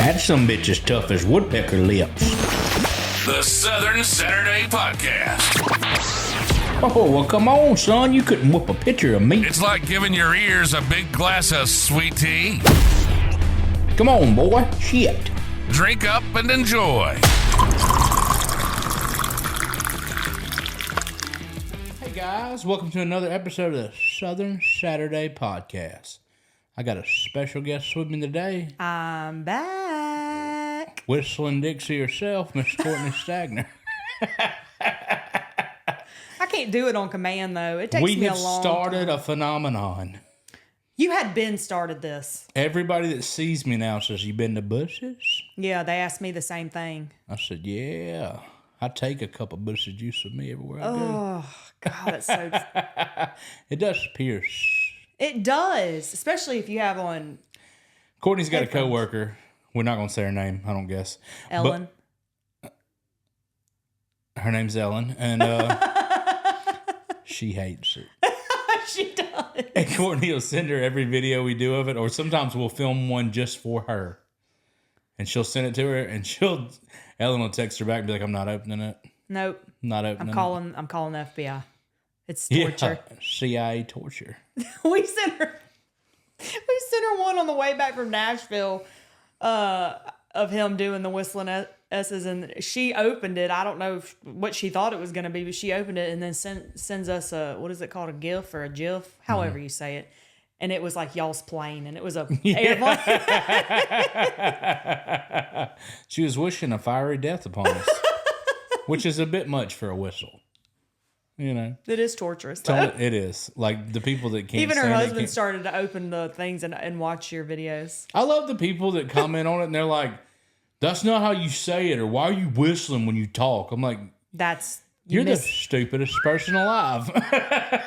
That sumbitch is tough as woodpecker lips. The Southern Saturday Podcast. Oh, well, come on, son. You couldn't whoop a pitcher of meat. It's like giving your ears a big glass of sweet tea. Come on, boy. Shit. Drink up and enjoy. Hey, guys. Welcome to another episode of the Southern Saturday Podcast. I got a special guest with me today. I'm back. Whistling Dixie herself, Miss Courtnee Stagner. I can't do it on command, though. It takes me a long time. We have started a phenomenon. You had been started this. Everybody that sees me now says, you been to Bush's? Yeah, they asked me the same thing. I said, yeah. I take a cup of Bush's juice with me everywhere I go. Oh, God, it's so... It does pierce. It does, especially if you have on... Courtney's got headphones. a coworker. We're not going to say her name, I don't guess. Ellen. But her name's Ellen, and she hates it. She does. And Courtney will send her every video we do of it, or sometimes we'll film one just for her. And she'll send it to her, and Ellen will text her back and be like, I'm not opening it. Nope. Not opening I'm calling the FBI. It's torture. Yeah, CIA torture. We sent her one on the way back from Nashville of him doing the whistling S's, and she opened it. I don't know what she thought it was going to be, but she opened it and then sends us a, what is it called, a GIF or a GIF, however you say it. And it was like y'all's plane, and it was a airplane. She was wishing a fiery death upon us, which is a bit much for a whistle. You know, it is torturous. Though. It is. Like the people that can't. Even her stand husband started to open the things and watch your videos. I love the people that comment on it and they're like, "That's not how you say it," or "Why are you whistling when you talk?" I'm like, "You're the stupidest person alive."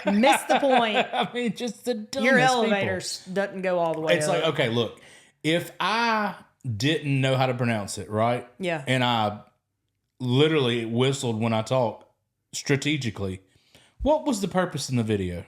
Missed the point. I mean, just the dumbest your elevator people. Doesn't go all the way. It's up. like, okay, look, if I didn't know how to pronounce it, right? Yeah. And I literally whistled when I talk strategically, what was the purpose in the video?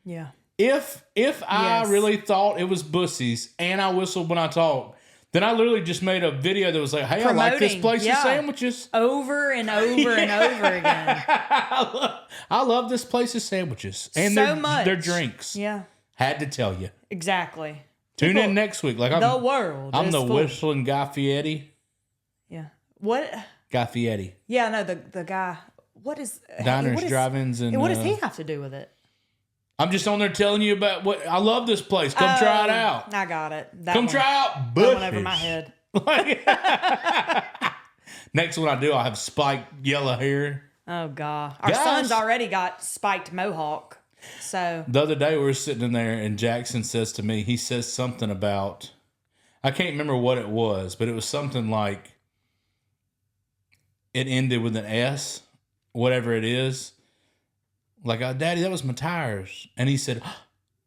Yeah. If I really thought it was bussies and I whistled when I talk, then I literally just made a video that was like, hey, I like this place's sandwiches. Over and over and over again. I love this place's sandwiches. And their drinks. Yeah. Had to tell you. Exactly. Tune in next week. Like the world I'm is the full. whistling Guy Fieri. Yeah. What? Guy Fieri. Yeah, no, the guy. What is... Diners, drive-ins, and... What does he have to do with it? I'm just on there telling you about what... I love this place. Come try it out. I got it. Try out Bush's. That one over my head. Next one I do, I'll have spiked yellow hair. Oh, God. Our son's already got spiked mohawk. So... The other day we were sitting in there and Jackson says to me, he says something about... I can't remember what it was, but it was something like... It ended with an S, whatever it is. Like, Daddy, that was my tires. And he said,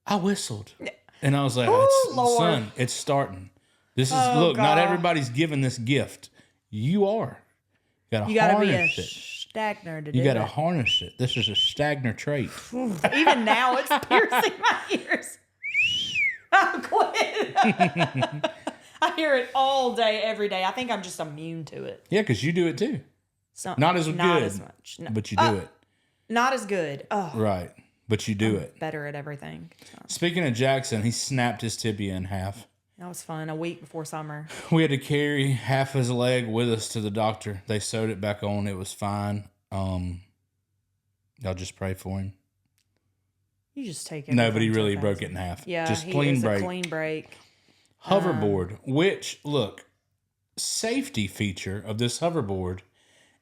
I whistled. And I was like, son, it's starting. This is, look, not everybody's given this gift. You are. You gotta be a harness it. Stagner to do You gotta it. harness it. This is a Stagner trait. Even now, it's piercing my ears. I'll quit. I hear it all day, every day. I think I'm just immune to it. Yeah, because you do it too. Not as much, no. But you do it. Not as good. Oh, right, but you do it. Better at everything. So. Speaking of Jackson, he snapped his tibia in half. That was fun. A week before summer. We had to carry half his leg with us to the doctor. They sewed it back on. It was fine. Y'all just pray for him. You just take it. No, but he really broke it in half. Yeah, just a clean break. Hoverboard, which, look, safety feature of this hoverboard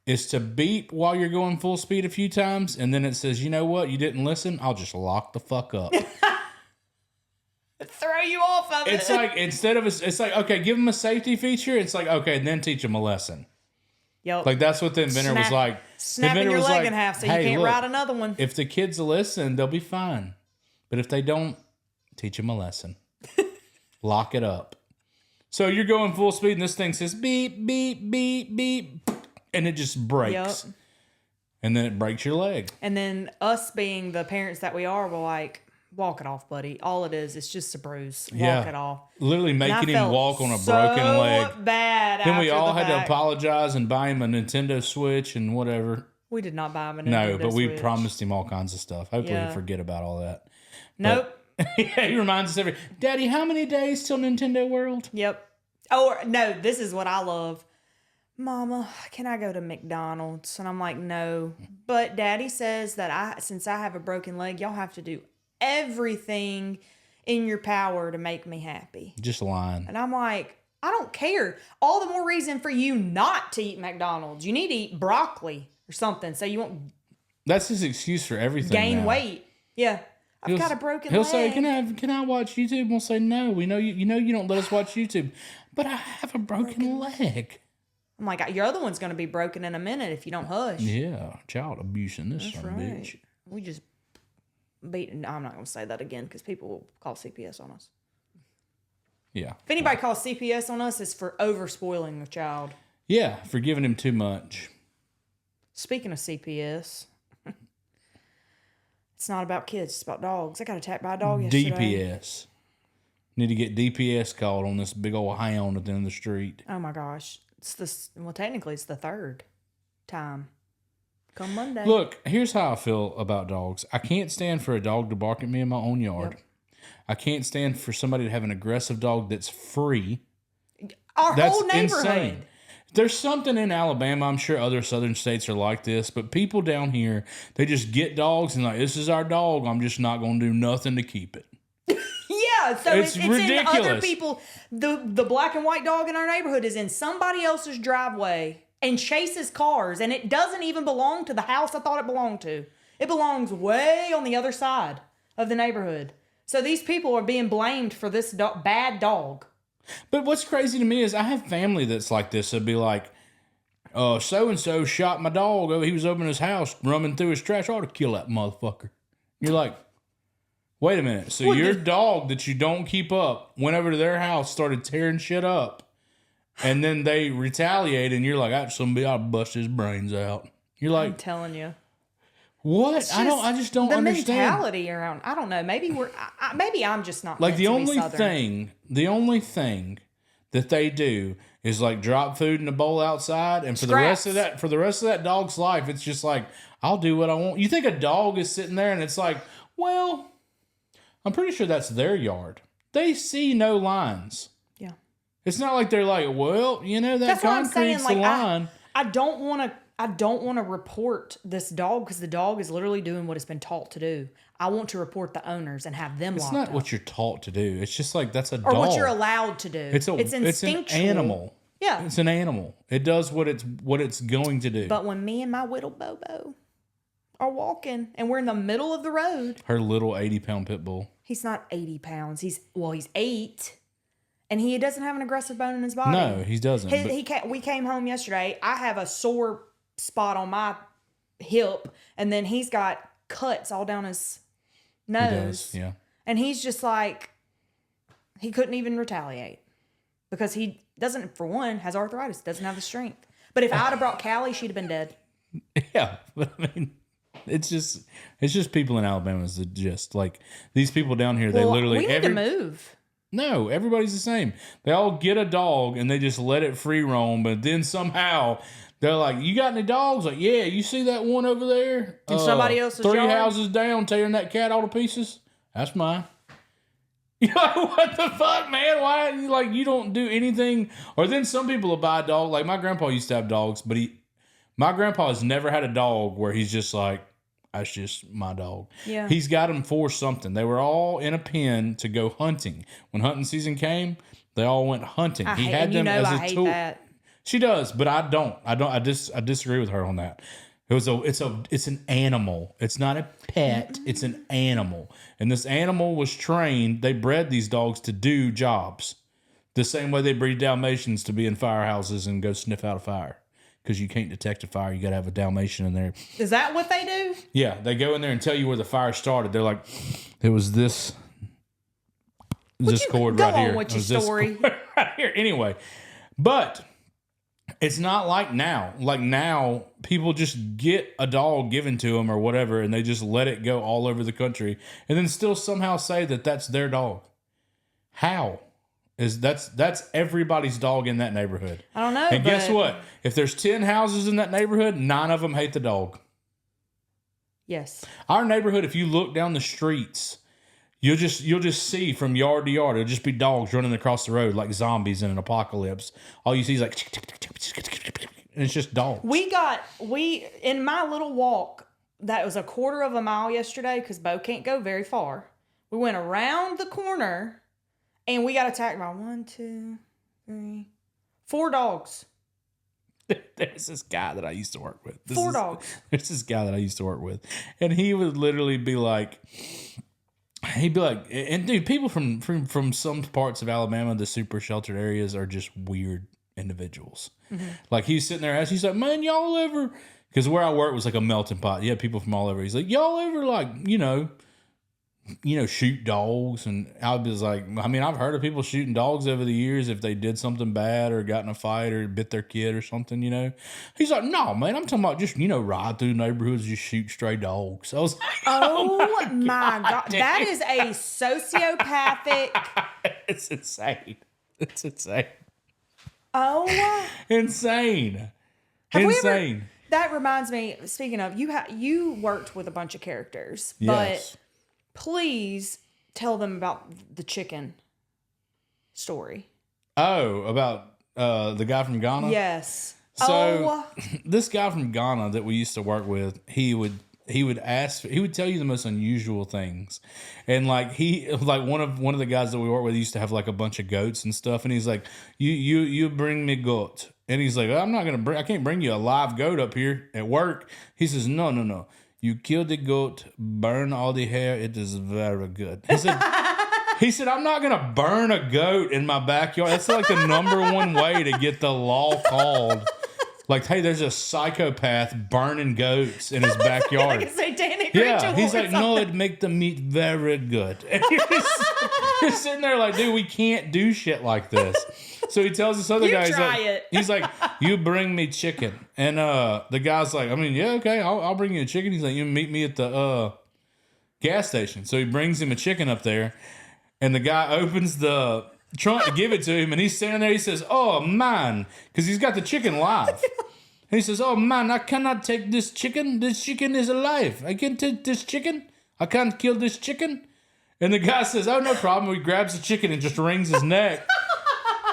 is to beep while you're going full speed a few times, and then it says, you know what, you didn't listen? I'll just lock the fuck up. Throw you off of it. It's like, it's like, okay, give them a safety feature. It's like, okay, and then teach them a lesson. Yep. Like, that's what the inventor was like. Snapping your leg in half so you can't ride another one. If the kids listen, they'll be fine. But if they don't, teach them a lesson. Lock it up. So you're going full speed, and this thing says beep, beep, beep, beep. And it just breaks. Yep. And then it breaks your leg. And then us being the parents that we are, we're like, walk it off, buddy. All it is, it's just a bruise. Walk Yeah. it off. Literally making him felt walk on a so broken leg. Bad. Then we after all the had to fact. apologize and buy him a Nintendo Switch and whatever. We did not buy him a Nintendo No, but we Switch. promised him all kinds of stuff. Hopefully Yeah. he'll forget about all that. Nope. Yeah, he reminds us Daddy, how many days till Nintendo World? Yep. Or no, this is what I love. Mama, can I go to McDonald's? And I'm like, no. But Daddy says that since I have a broken leg, y'all have to do everything in your power to make me happy. Just lying. And I'm like, I don't care. All the more reason for you not to eat McDonald's. You need to eat broccoli or something so you won't That's his excuse for everything. gain now. weight. Yeah. I've got a broken leg. He'll say, "Can I watch YouTube?" And we'll say, "No, we know you know you don't let us watch YouTube." But I have a broken leg. I'm like, your other one's going to be broken in a minute if you don't hush. Yeah, child abusing this That's son of a right. bitch. We just beat. No, I'm not going to say that again because people will call CPS on us. Yeah. If anybody calls CPS on us, it's for over spoiling the child. Yeah, for giving him too much. Speaking of CPS, it's not about kids. It's about dogs. I got attacked by a dog yesterday. DPS. Need to get DPS called on this big old hound at the end of the street. Oh my gosh. Technically it's the third time. Come Monday. Look, here's how I feel about dogs. I can't stand for a dog to bark at me in my own yard. Yep. I can't stand for somebody to have an aggressive dog that's free. Our That's whole neighborhood. insane. There's something in Alabama, I'm sure other southern states are like this, but people down here, they just get dogs and like, this is our dog. I'm just not going to do nothing to keep it. Yeah, so It's it's in other ridiculous. people. The black and white dog in our neighborhood is in somebody else's driveway and chases cars, and it doesn't even belong to the house I thought it belonged to. It belongs way on the other side of the neighborhood. So these people are being blamed for this bad dog. But what's crazy to me is I have family that's like this. They'll be like, so-and-so shot my dog. Oh, he was over in his house, rumming through his trash. I ought to kill that motherfucker. You're like, wait a minute. So your dog that you don't keep up went over to their house, started tearing shit up, and then they retaliate, and you're like, I'll bust his brains out. You're I'm like, telling you. what? I just don't the understand. mentality around. I don't know. Maybe maybe I'm just not Like meant the to be only Southern. thing that they do is like drop food in a bowl outside, and for the rest of that dog's life, it's just like, I'll do what I want. You think a dog is sitting there and it's like, well, I'm pretty sure that's their yard. They see no lines. Yeah. It's not like they're like, well, that That's what I'm saying. concrete's the line. I don't want to report this dog because the dog is literally doing what it's been taught to do. I want to report the owners and have them It's locked not up. what you're taught to do. It's just like, that's a Or dog. what you're allowed to do. It's instinctual. an animal. Yeah. It's an animal. It does what it's going to do. But when me and my little Bobo are walking and we're in the middle of the road, Her little 80-pound pit bull. he's not 80 pounds. He's 8, and he doesn't have an aggressive bone in his body. No, he doesn't. We came home yesterday. I have a sore spot on my hip, and then he's got cuts all down his nose. He does, yeah. And he's just like, he couldn't even retaliate because he doesn't, for one, has arthritis, doesn't have the strength. But if I'd have brought Callie, she'd have been dead. Yeah, but I mean, it's just people in Alabama is just like these people down here. They literally we need to move. No, everybody's the same. They all get a dog and they just let it free roam. But then somehow they're like, "You got any dogs?" Like, yeah, you see that one over there? In somebody else's 3 yard? houses down, tearing that cat all to pieces. That's mine. You're like, what the fuck, man? Why? You don't do anything. Or then some people will buy a dog. Like my grandpa used to have dogs, but my grandpa has never had a dog where he's just like, that's just my dog. Yeah. He's got them for something. They were all in a pen to go hunting. When hunting season came, they all went hunting. He had them as a tool. That. She does, but I don't. I disagree with her on that. It's an animal. It's not a pet. It's an animal. And this animal was trained. They bred these dogs to do jobs. The same way they breed Dalmatians to be in firehouses and go sniff out a fire. Because you can't detect a fire. You got to have a Dalmatian in there. Is that what they do? Yeah, they go in there and tell you where the fire started. They're like, there was this cord right here. Go on with your story. Right here. Anyway, but It's not like now. Like now, people just get a dog given to them or whatever, and they just let it go all over the country, and then still somehow say that that's their dog. How? That's everybody's dog in that neighborhood. I don't know. And guess what? If there's 10 houses in that neighborhood, 9 of them hate the dog. Yes. Our neighborhood, if you look down the streets, you'll just see from yard to yard, it'll just be dogs running across the road like zombies in an apocalypse. All you see is like, and it's just dogs. In my little walk, that was a quarter of a mile yesterday because Bo can't go very far. We went around the corner and we got attacked by 1, 2, 3, 4 dogs. There's this guy that I used to work with. Four dogs. There's this guy that I used to work with. And he would literally be like, and dude, people from some parts of Alabama, the super sheltered areas, are just weird individuals. Mm-hmm. Like he's sitting there, he's like, man, y'all ever, because where I work was like a melting pot. You had people from all over. He's like, y'all ever like, shoot dogs? And I was like, I mean, I've heard of people shooting dogs over the years if they did something bad or got in a fight or bit their kid or something, He's like, no, man, I'm talking about just, ride through neighborhoods, just shoot stray dogs. I was like, oh my God. That is a sociopathic. It's insane. It's insane. Oh. Insane. Insane. That reminds me, speaking of, you worked with a bunch of characters, Yes. But please tell them about the chicken story. Oh, about the guy from Ghana? Yes. So this guy from Ghana that we used to work with, he would tell you the most unusual things. And like one of the guys that we work with used to have like a bunch of goats and stuff, and he's like, you bring me goat. And he's like, I can't bring you a live goat up here at work. He says, no. You kill the goat, burn all the hair. It is very good. He said, I'm not going to burn a goat in my backyard. That's like the number one way to get the law called. Like, hey, there's a psychopath burning goats in his backyard. Like a satanic ritual. He's like, no, it'd make the meat very good. And you're sitting there like, dude, we can't do shit like this. So he tells this other guy, he's like, you bring me chicken. And the guy's like, I mean, yeah, okay, I'll bring you a chicken. He's like, you meet me at the gas station. So he brings him a chicken up there. And the guy opens the trunk to give it to him. And he's standing there. He says, oh, man, because he's got the chicken live. And he says, oh, man, I cannot take this chicken. This chicken is alive. I can't take this chicken. I can't kill this chicken. And the guy says, oh, no problem. He grabs the chicken and just wrings his neck.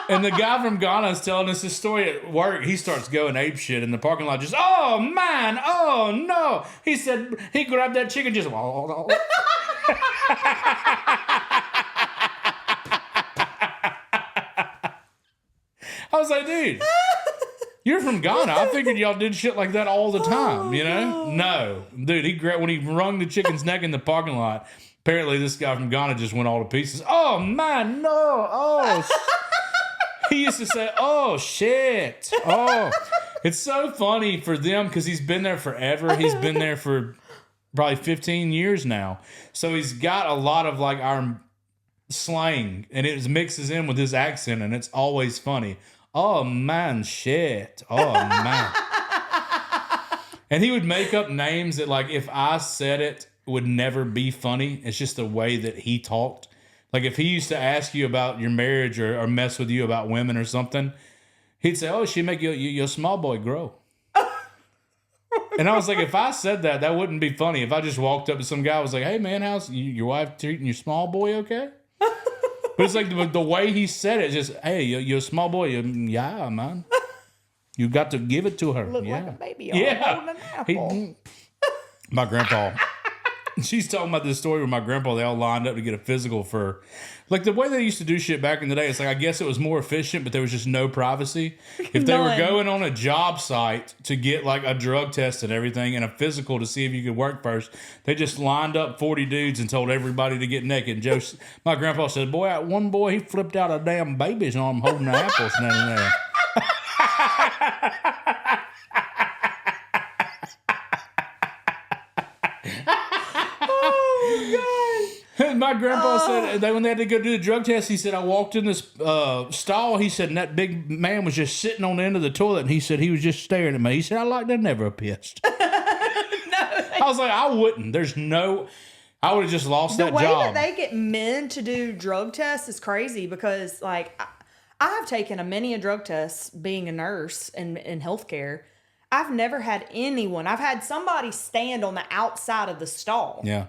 And the guy from Ghana is telling us this story at work. He starts going apeshit in the parking lot. Just, oh, man, oh, no. He said he grabbed that chicken just. I was like, dude, you're from Ghana. I figured y'all did shit like that all the time, No. Dude, when he wrung the chicken's neck in the parking lot, apparently this guy from Ghana just went all to pieces. Oh, man, no. Oh, he used to say, oh, shit. Oh, it's so funny for them because he's been there forever. He's been there for probably 15 years now. So he's got a lot of like our slang and it mixes in with his accent and it's always funny. Oh, man, shit. Oh, man. And he would make up names that like if I said it would never be funny. It's just the way that he talked. Like if he used to ask you about your marriage or mess with you about women or something, he'd say, oh, she make your small boy grow. And I was like, if I said that wouldn't be funny. If I just walked up to some guy and was like, hey, man, how's your wife treating your small boy okay? But it's like the way he said it, just, hey, your small boy, yeah, man. You got to give it to her. Look yeah. like a baby holding an apple. My grandpa. She's talking about this story with my grandpa. They all lined up to get a physical for, like the way they used to do shit back in the day. It's like, I guess it was more efficient, but there was just no privacy. If they were going on a job site to get like a drug test and everything and a physical to see if you could work first, they just lined up 40 dudes and told everybody to get naked. And my grandpa said, one boy, he flipped out a damn baby's arm holding the apples and there. My grandpa said that when they had to go do the drug test, he said, I walked in this stall. He said, and that big man was just sitting on the end of the toilet. And he said, he was just staring at me. He said, I like that, never pissed. I was like, I wouldn't. I would have just lost that job. The way that they get men to do drug tests is crazy because, like, I have taken many a drug test being a nurse in healthcare. I've never had anyone. I've had somebody stand on the outside of the stall. Yeah.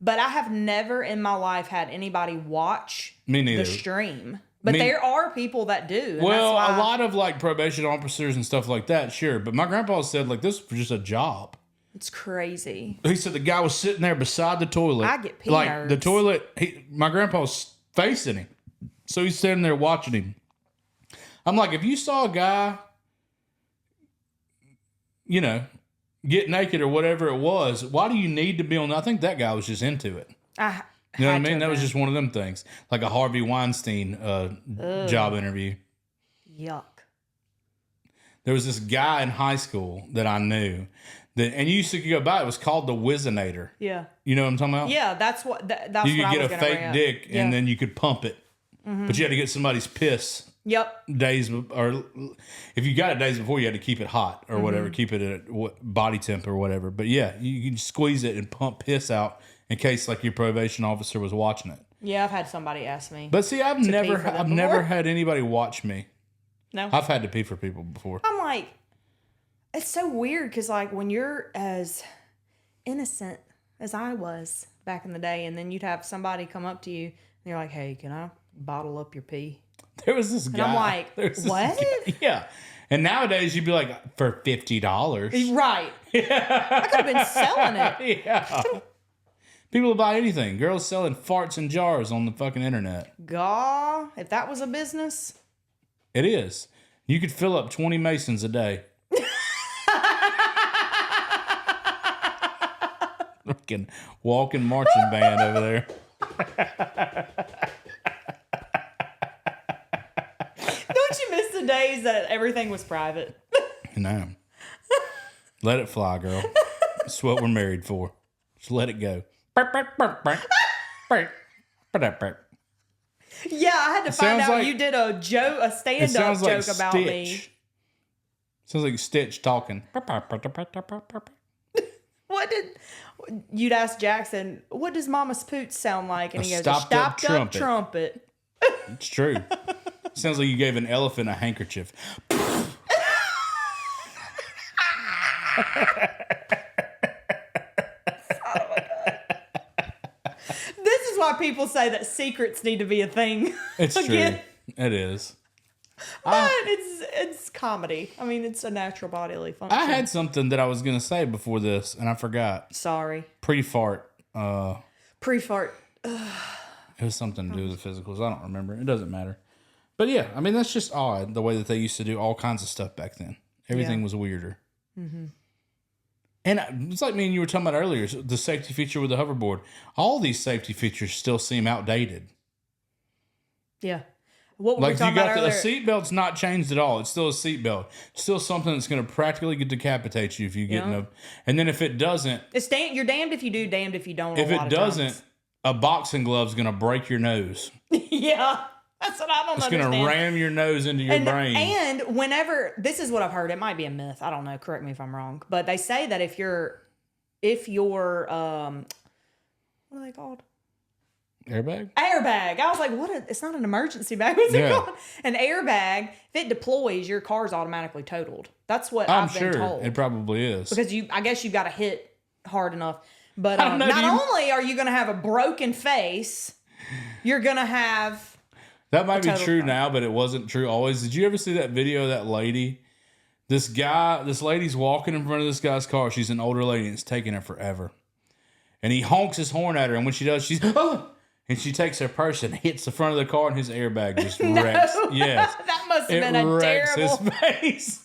But I have never in my life had anybody watch Me neither. the stream. But there are people that do. Well, a lot of like probation officers and stuff like that, sure. But my grandpa said like this was just a job. It's crazy. He said the guy was sitting there beside the toilet. I get pee like nerves. the toilet. My grandpa was facing him, so he's standing there watching him. I'm like, if you saw a guy, you know, get naked or whatever it was, why do you need to be on? I think that guy was just into it. You know what I mean? That was just one of them things, like a Harvey Weinstein job interview. Yuck. There was this guy in high school that I knew that, and you used to go by. It was called the Whizzinator. Yeah. You know what I'm talking about? Yeah, that's what. That's you what could I was get a fake dick, and then you could pump it, but you had to get somebody's piss. Yep. Days, or if you got it days before, you had to keep it hot or whatever, keep it at body temp or whatever. But yeah, you can squeeze it and pump piss out in case like your probation officer was watching it. Yeah, I've had somebody ask me. But see, I've never had anybody watch me. No, I've had to pee for people before. I'm like, it's so weird because like when you're as innocent as I was back in the day, and then you'd have somebody come up to you and you're like, "Hey, can I bottle up your pee?" There was this guy. And I'm like, what? Guy, yeah. And nowadays you'd be like, for $50. Right. Yeah. I could have been selling it. Yeah. People will buy anything. Girls selling farts in jars on the fucking internet. Gaw, if that was a business. It is. You could fill up 20 Masons a day. Fucking walking marching band over there. Don't you miss the days that everything was private? No. Let it fly, girl. That's what we're married for. Just let it go. Yeah, I had to find out you did a joke, a stand-up joke about me. Sounds like Stitch talking. What did you'd ask Jackson? What does Mama's Pooch sound like? And he goes, stopped up trumpet. It's true. Sounds like you gave an elephant a handkerchief. This is why people say that secrets need to be a thing. It's true. It is. But it's comedy. I mean, it's a natural bodily function. I had something that I was going to say before this, and I forgot. Sorry. Pre-fart. Pre-fart. It was something to do with the physicals. I don't remember. It doesn't matter. But yeah, I mean, that's just odd, the way that they used to do all kinds of stuff back then. Everything was weirder. Mm-hmm. And it's like me and you were talking about earlier, the safety feature with the hoverboard. All these safety features still seem outdated. Yeah. What were we talking about earlier? The seatbelt's not changed at all. It's still a seatbelt. Still something that's going to practically decapitate you if you get in a... And then if it doesn't... You're damned if you do, damned if you don't. If it doesn't, a boxing glove's going to break your nose. Yeah. That's what I don't understand. It's going to ram your nose into your brain. And whenever... This is what I've heard. It might be a myth. I don't know. Correct me if I'm wrong. But they say that if you're what are they called? Airbag? Airbag. I was like, it's not an emergency bag. What's it called? An airbag. If it deploys, your car's automatically totaled. That's what I've been told. It probably is. Because I guess you've got to hit hard enough. But not only are you going to have a broken face, you're going to have... That might be true now, but it wasn't true always. Did you ever see that video of that lady? This lady's walking in front of this guy's car. She's an older lady, and it's taking her forever. And he honks his horn at her, and when she does, she's... Oh! And she takes her purse and hits the front of the car, and his airbag just wrecks. Yes. That must have been a terrible... His face.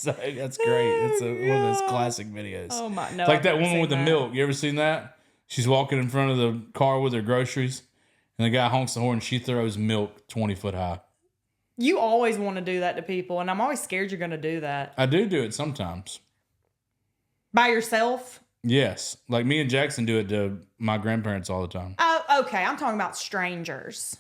That's great. It's one of those classic videos. Oh, my... No, it's like that woman with the milk. You ever seen that? She's walking in front of the car with her groceries, and the guy honks the horn, and she throws milk 20 foot high. You always want to do that to people, and I'm always scared you're going to do that. I do it sometimes. By yourself? Yes. Like me and Jackson do it to my grandparents all the time. Oh, okay. I'm talking about strangers.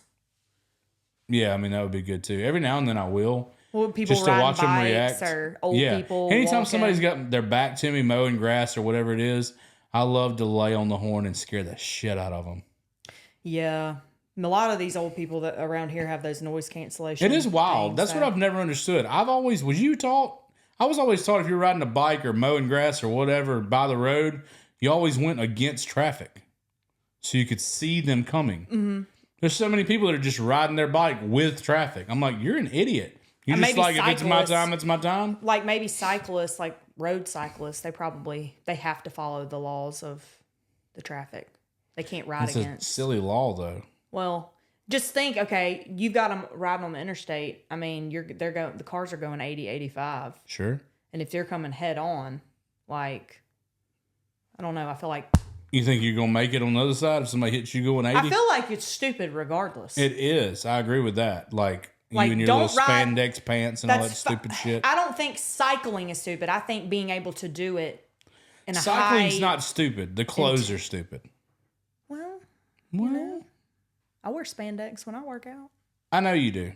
Yeah, I mean, that would be good too. Every now and then I will. Well, people Just to riding watch them bikes react. or old people Anytime walking. somebody's got their back to me mowing grass or whatever it is, I love to lay on the horn and scare the shit out of them. Yeah. A lot of these old people that around here have those noise cancellation. It is wild. things, That's what I've never understood. I was always taught if you're riding a bike or mowing grass or whatever by the road, you always went against traffic so you could see them coming. Mm-hmm. There's so many people that are just riding their bike with traffic. I'm like, you're an idiot. You're just like, if it's my time, it's my time. Like maybe cyclists, like road cyclists, they have to follow the laws of the traffic. They can't ride It's against. a silly law, though. Well, just think, okay, you've got them riding on the interstate. I mean, the cars are going 80, 85. Sure. And if they're coming head on, like, I don't know, I feel like... You think you're going to make it on the other side if somebody hits you going 80? I feel like it's stupid regardless. It is. I agree with that. Like you and your don't little ride- spandex pants and all that stupid shit. I don't think cycling is stupid. I think being able to do it in a Cycling's high... not stupid. The clothes are stupid. Well, you know, I wear spandex when I work out. I know you do.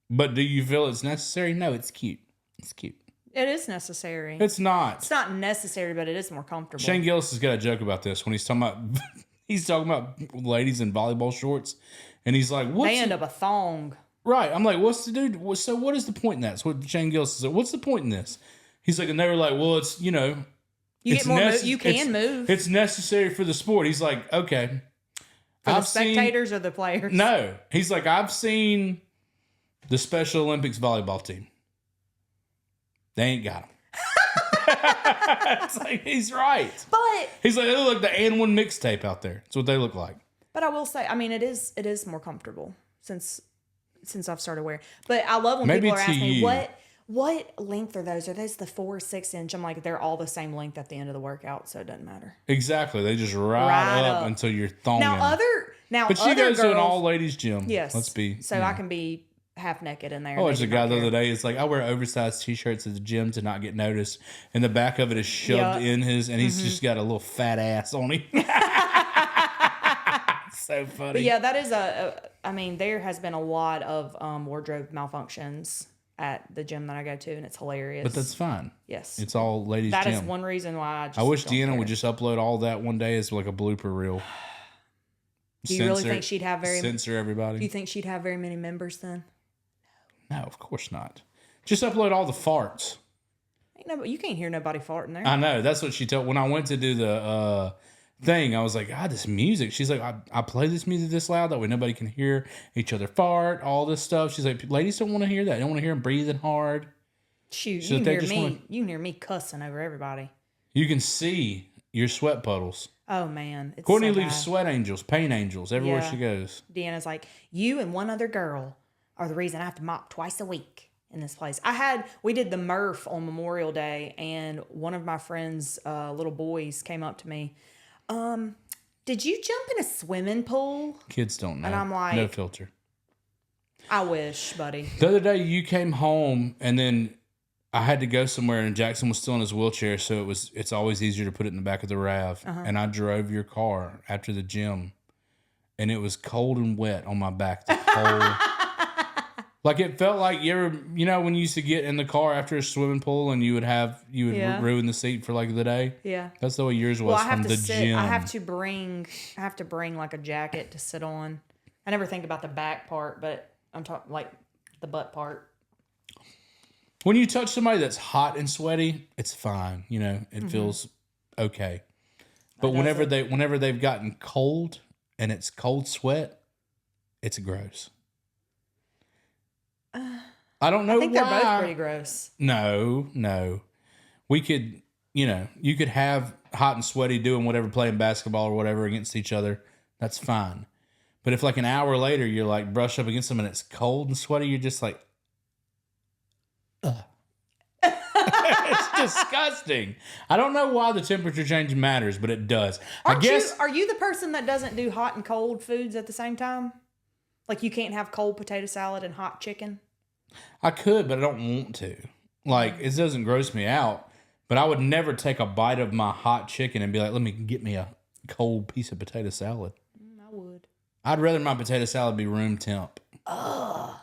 But do you feel it's necessary? No, it's cute. It's cute. It is necessary. It's not. It's not necessary, but it is more comfortable. Shane Gillis has got a joke about this when he's talking about ladies in volleyball shorts, and he's like, They end up a thong. Right. I'm like, what's the dude? So what is the point in that? So what Shane Gillis said, what's the point in this? He's like, and they were like, well, it's, You get more. You can move. It's necessary for the sport. He's like, okay. For the spectators or the players? No. He's like, I've seen the Special Olympics volleyball team. They ain't got them. It's like, he's right. But he's like, they look like the And One mixtape out there. That's what they look like. But I will say, I mean, it is more comfortable since I've started wearing. But I love when people are asking me, what length are those? Are those the 4 or 6 inch? I'm like, they're all the same length at the end of the workout, so it doesn't matter. Exactly. They just ride up until you're thonging. But she goes to an all ladies gym. Yes. I can be half naked in there. Oh, there's a guy the other day. It's like, I wear oversized t-shirts at the gym to not get noticed, and the back of it is shoved in his, and he's just got a little fat ass on him. So funny. But yeah, that is I mean, there has been a lot of wardrobe malfunctions at the gym that I go to, and it's hilarious. But that's fine. Yes. It's all ladies That gym. is one reason why I wish Deanna would just upload all that one day as like a blooper reel. Do you really think she'd have censor everybody? Do you think she'd have very many members then? No, of course not. Just upload all the farts. But you can't hear nobody farting there. I know. That's what she told. When I went to do the thing, I was like, God, this music. She's like, I play this music this loud that way nobody can hear each other fart, all this stuff. She's like, ladies don't want to hear that. They don't want to hear them breathing hard. Shoot, you can hear me cussing over everybody. You can see your sweat puddles. Oh, man. It's Courtney so leaves sweat angels, pain angels everywhere she goes. Deanna's like, you and one other girl are the reason I have to mop twice a week in this place. We did the Murph on Memorial Day, and one of my friend's little boys came up to me. Did you jump in a swimming pool? Kids don't know. And I'm like, no filter. I wish, buddy. The other day you came home, and then I had to go somewhere, and Jackson was still in his wheelchair, so it's always easier to put it in the back of the RAV. And I drove your car after the gym, and it was cold and wet on my back the whole. Like it felt like when you used to get in the car after a swimming pool and you would ruin the seat for like the day. Yeah, that's the way yours was from the gym. I have to bring like a jacket to sit on. I never think about the back part, but I'm talking like the butt part. When you touch somebody that's hot and sweaty, it's fine. It feels okay. But whenever they've gotten cold and it's cold sweat, it's gross. I don't know why. I think they're both pretty gross. No. We could, you could have hot and sweaty doing whatever, playing basketball or whatever against each other. That's fine. But if like an hour later you're like brush up against them and it's cold and sweaty, you're just like, ugh. It's disgusting. I don't know why the temperature change matters, but it does. Are you the person that doesn't do hot and cold foods at the same time? Like you can't have cold potato salad and hot chicken? I could, but I don't want to. Like, it doesn't gross me out. But I would never take a bite of my hot chicken and be like, let me get me a cold piece of potato salad. I would. I'd rather my potato salad be room temp. Ugh.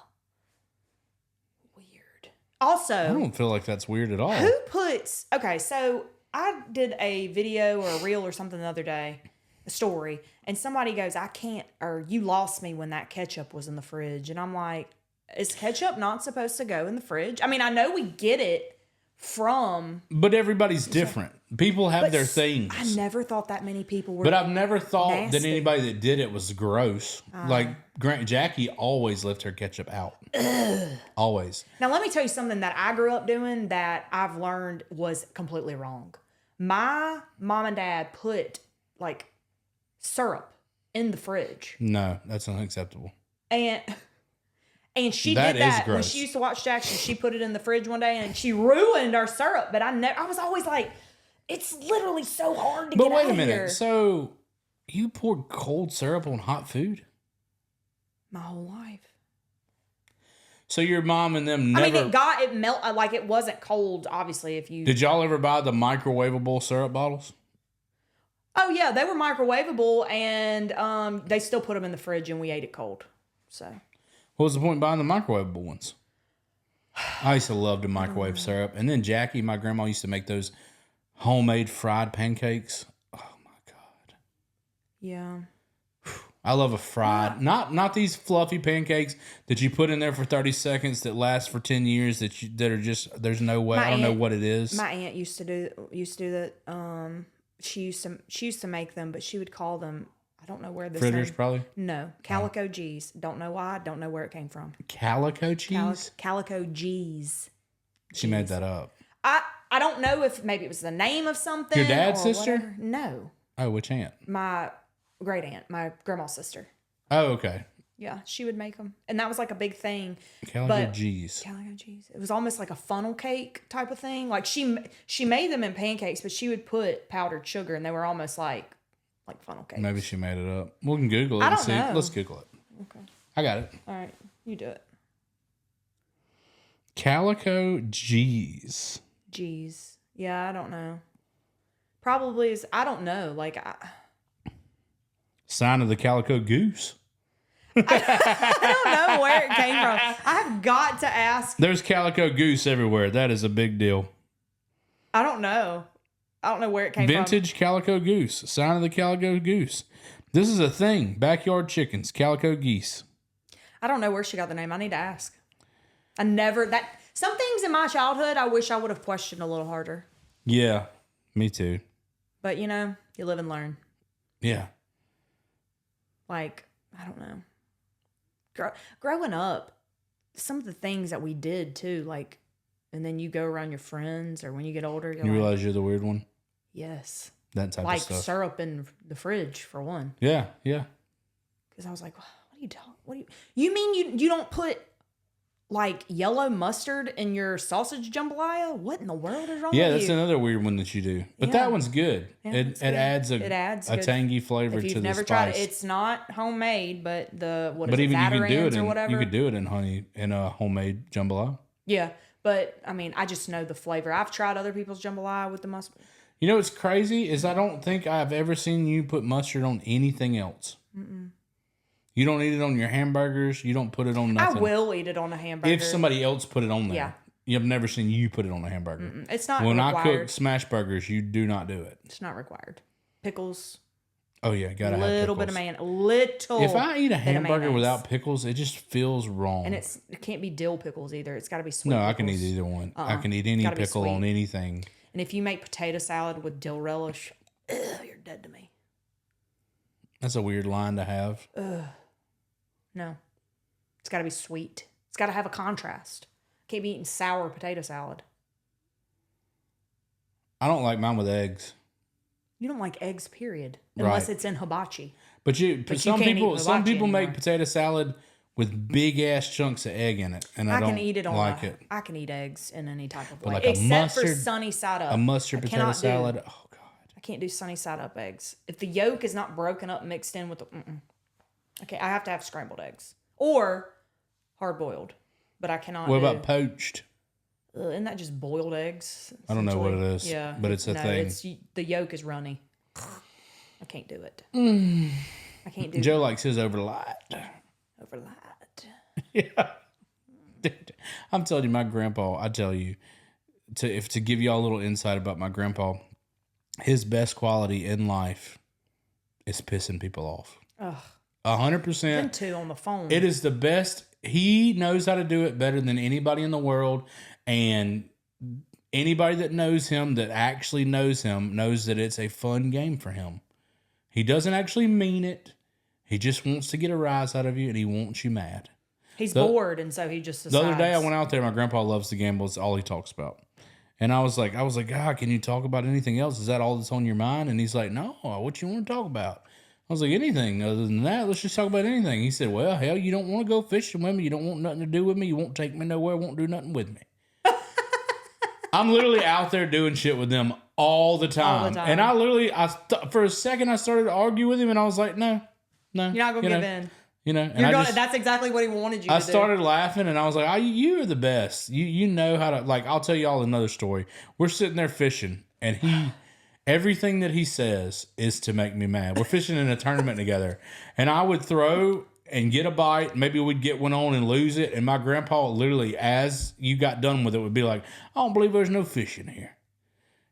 Weird. Also, I don't feel like that's weird at all. who puts... Okay, so I did a video or a reel or something the other day, a story, and somebody goes, I can't, or you lost me when that ketchup was in the fridge. And I'm like, is ketchup not supposed to go in the fridge? I mean, I know we get it from... But everybody's different. People have their things. I never thought that many people were... But I've never thought nasty. that anybody that did it was gross. Like Jackie always left her ketchup out. Always. Now, let me tell you something that I grew up doing that I've learned was completely wrong. My mom and dad put, like, syrup in the fridge. No, that's unacceptable. And she That did is that when gross. she used to watch Jackson. She put it in the fridge one day and she ruined our syrup. But I was always like, it's literally so hard to get out of here. But wait a minute. So you poured cold syrup on hot food? My whole life. So your mom and them never... I mean, it melted, like it wasn't cold, obviously, if you... Did y'all ever buy the microwavable syrup bottles? Oh, yeah, they were microwavable and they still put them in the fridge and we ate it cold. So... What was the point in buying the microwavable ones? I used to love the microwave syrup. And then Jackie, my grandma, used to make those homemade fried pancakes. Oh, my God. Yeah. I love a fried, not these fluffy pancakes that you put in there for 30 seconds that last for 10 years that are just, there's no way. I don't know what it is. My aunt used to do that. She used to make them, but she would call them, I don't know where this Fritters, name, probably? No, Calico Geese. Don't know why. Don't know where it came from. Calico cheese? Calico Geese. She made that up. I don't know if maybe it was the name of something. Your dad's or sister? whatever. No, Oh, which aunt? my great aunt, my grandma's sister. Oh, okay. Yeah, she would make them, and that was like a big thing. Calico Geese. Calico cheese. It was almost like a funnel cake type of thing. Like she made them in pancakes, but she would put powdered sugar, and they were almost like funnel cakes. Maybe she made it up. We can Google it and see. know. Let's Google it. Okay. I got it. All right, you do it. Calico Geese. Geez. Yeah, I don't know. Probably is. I don't know. Like, Sign of the Calico Goose. I don't know where it came from. I've got to ask. There's Calico Goose everywhere. That is a big deal. I don't know. I don't know where it came Vintage Calico Goose. Sign of the Calico Goose. This is a thing. Backyard chickens. Calico Geese. from. I don't know where she got the name. I need to ask. Some things in my childhood I wish I would have questioned a little harder. Yeah, me too. But, you live and learn. Yeah. Like, I don't know. Growing up, some of the things that we did too, like, and then you go around your friends or when you get older, You realize you're the weird one? yes. That type Like of stuff. syrup in the fridge for one. Yeah, yeah. Because I was like, what are you talking? You mean you don't put like yellow mustard in your sausage jambalaya? What in the world is wrong Yeah, with that's you? another weird one that you do. But Yeah. that one's good. Yeah, It it's good. adds It adds a good- tangy flavor If to you've the never spice. tried it, it's not homemade, but But even you could do it or whatever. you could do it in a homemade jambalaya. Yeah, but I mean, I just know the flavor. I've tried other people's jambalaya with the mustard. You know what's crazy is I don't think I've ever seen you put mustard on anything else. You don't eat it on your hamburgers. You don't put it on nothing. I will eat it on a hamburger. If somebody else put it on there. Yeah. You've never seen you put it on a hamburger. It's not When required. I cook smash burgers, you do not do it. It's not required. Pickles, Oh yeah, gotta have little bit pickles. of little. If I eat a bit of hamburger mayonnaise. without pickles, it just feels wrong. And it can't be dill pickles either. It's got to be sweet. No, I can eat pickles. either one. I can eat any Gotta be pickle on sweet. anything. And if you make potato salad with dill relish, you're dead to me. That's a weird line to have. No, it's got to be sweet. It's got to have a contrast. Can't be eating sour potato salad. I don't like mine with eggs. You don't like eggs, period, unless Right. it's in hibachi. But you some can't eat people make hibachi potato salad with big ass chunks of egg in it, and I don't can eat it on like it. I can eat eggs in any type of But way, like a except for mustard- sunny side up. A mustard I potato cannot do- salad. Oh god. I can't do sunny side up eggs. If the yolk is not broken up, mixed in with the, okay, I have to have scrambled eggs or hard boiled. But I cannot. What do, about poached? Isn't that just boiled eggs? I don't know what it essentially? is. Yeah, but it's a thing. The yolk is runny. I can't do it. I can't do Joe likes his over light. over light. Yeah. Dude, I'm telling you, my grandpa, I tell you, to give you all a little insight about my grandpa, his best quality in life is pissing people off. Ugh. 100%. Them two on the phone. It is the best. He knows how to do it better than anybody in the world. And anybody that knows him, that actually knows him, knows that it's a fun game for him. He doesn't actually mean it. He just wants to get a rise out of you, and he wants you mad. He's bored, and so he just decides. The other day I went out there. My grandpa loves to gamble. It's all he talks about. And I was like, God, can you talk about anything else? Is that all that's on your mind? And he's like, no, what you want to talk about? I was like, anything other than that. Let's just talk about anything. He said, well, hell, you don't want to go fishing with me. You don't want nothing to do with me. You won't take me nowhere. Won't do nothing with me. I'm literally out there doing shit with them all the time. All the time. And I literally, for a second, I started to argue with him, and I was like, no. You're not going to give in. You know, and That's exactly what he wanted you to do. I started laughing, and I was like, you are the best. You know how to, like, I'll tell you all another story. We're sitting there fishing, and everything that he says is to make me mad. We're fishing in a tournament together, and I would throw and get a bite. Maybe we'd get one on and lose it, and my grandpa literally, as you got done with it, would be like, I don't believe there's no fish in here.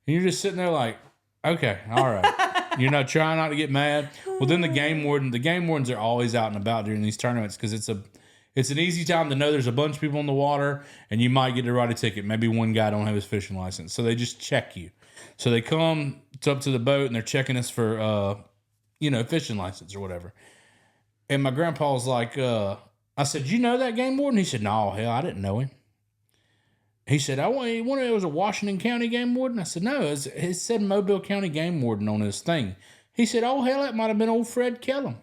And you're just sitting there like, okay, all right. You're not trying not to get mad. Well, then the game wardens are always out and about during these tournaments because it's an easy time to know there's a bunch of people in the water and you might get to write a ticket. Maybe one guy don't have his fishing license. So they just check you. So they come up to the boat and they're checking us for, fishing license or whatever. And my grandpa's like, I said, you know that game warden? He said, no, hell, I didn't know him. He said, it was a Washington County game warden. I said, no, it said Mobile County game warden on his thing. He said, oh, hell, that might have been old Fred Kellum.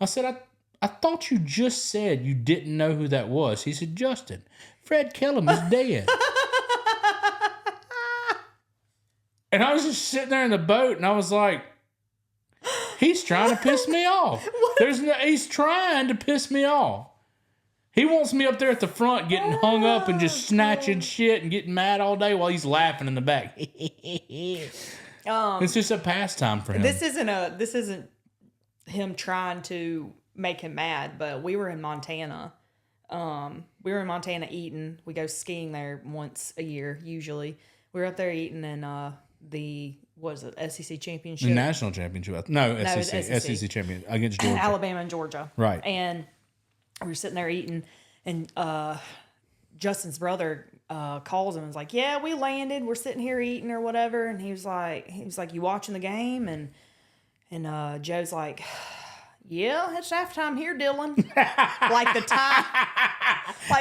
I said, I thought you just said you didn't know who that was. He said, Justin, Fred Kellum is dead. And I was just sitting there in the boat, and I was like, he's trying to piss me off. He's trying to piss me off. He wants me up there at the front getting hung up and just snatching shit and getting mad all day while he's laughing in the back. It's just a pastime for him. This isn't him trying to make him mad, but we were in Montana. We were in Montana eating. We go skiing there once a year, usually. We were up there eating in SEC championship? The national championship. No, SEC champion against Georgia. Alabama and Georgia. Right. And we were sitting there eating, and Justin's brother calls him and was like, yeah, we landed. We're sitting here eating or whatever. And he was like, you watching the game? And Joe's like, yeah, it's halftime here, Dylan. Like the time.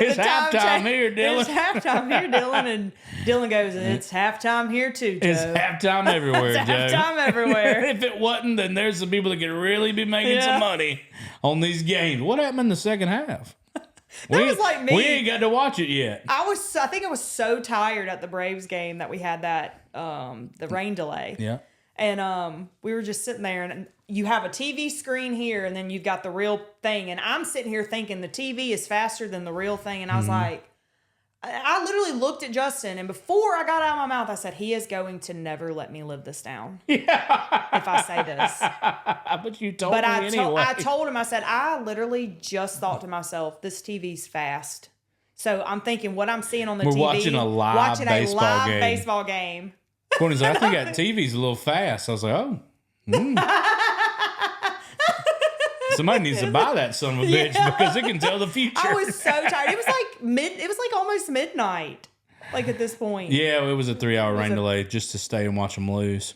It's halftime here, Dylan. It's halftime here, Dylan. And Dylan goes, it's halftime here too, Joe. It's halftime everywhere, It's Joe. halftime everywhere. If it wasn't, then there's some people that could really be making some money on these games. What happened in the second half? That was like me. We ain't got to watch it yet. I think I was so tired at the Braves game that we had that the rain delay. Yeah. And we were just sitting there, and you have a TV screen here, and then you've got the real thing. And I'm sitting here thinking the TV is faster than the real thing. And I was like, I literally looked at Justin, and before I got out of my mouth, I said, he is going to never let me live this down. Yeah. If I say this. But you told me anyway. I told him, I said, I literally just thought to myself, this TV's fast. So I'm thinking what I'm seeing on the TV. We're watching a live baseball game. Courtney's like, I think that TV's a little fast. I was like, oh. Somebody needs to buy that son of a bitch because it can tell the future. I was so tired. It was like almost midnight. Like at this point. Yeah, it was a 3-hour rain delay just to stay and watch them lose.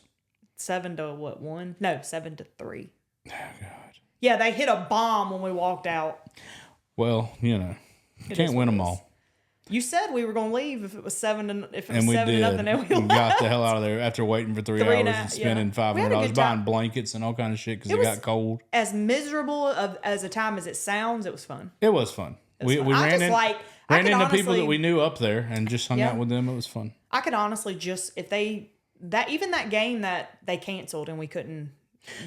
7 to what, 1? No, 7 to 3. Oh, God. Yeah, they hit a bomb when we walked out. Well, can't win them all. You said we were going to leave if it was 7 to nothing. And we got the hell out of there after waiting for 3 hours and spending $500 buying blankets and all kind of shit because it got cold. As miserable as a time as it sounds, it was fun. It was fun. We ran into people that we knew up there and just hung out with them. It was fun. I could honestly even that game that they canceled and we couldn't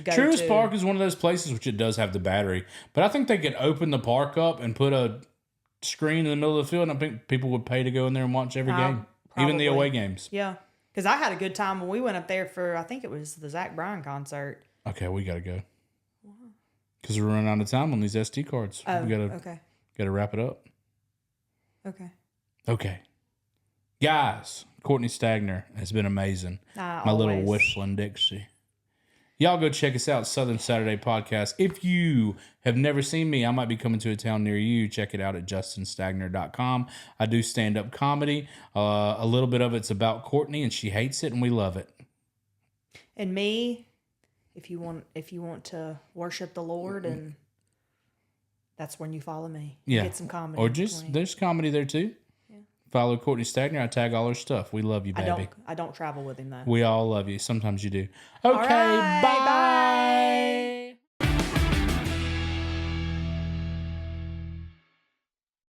go to. Truist Park is one of those places which it does have the battery, but I think they could open the park up and put a screen in the middle of the field, and I think people would pay to go in there and watch every game, even the away games. Yeah, because I had a good time when we went up there for, I think it was the Zach Bryan concert. Okay, we got to go. Because we're running out of time on these SD cards. Oh, we okay. Got to wrap it up. Okay. Guys, Courtnee Stagner has been amazing. My little whistling Dixie. Y'all go check us out, Southern Saturday Podcast. If you have never seen me, I might be coming to a town near you. Check it out at justinstagner.com. I do stand-up comedy. A little bit of it's about Courtnee, and she hates it, and we love it. And me, if you want to worship the Lord, and that's when you follow me. Yeah. Get some comedy. Or just, there's comedy there too. Follow Courtnee Stagner. I tag all her stuff. We love you, baby. I don't travel with him, though. We all love you. Sometimes you do. Okay, right, bye.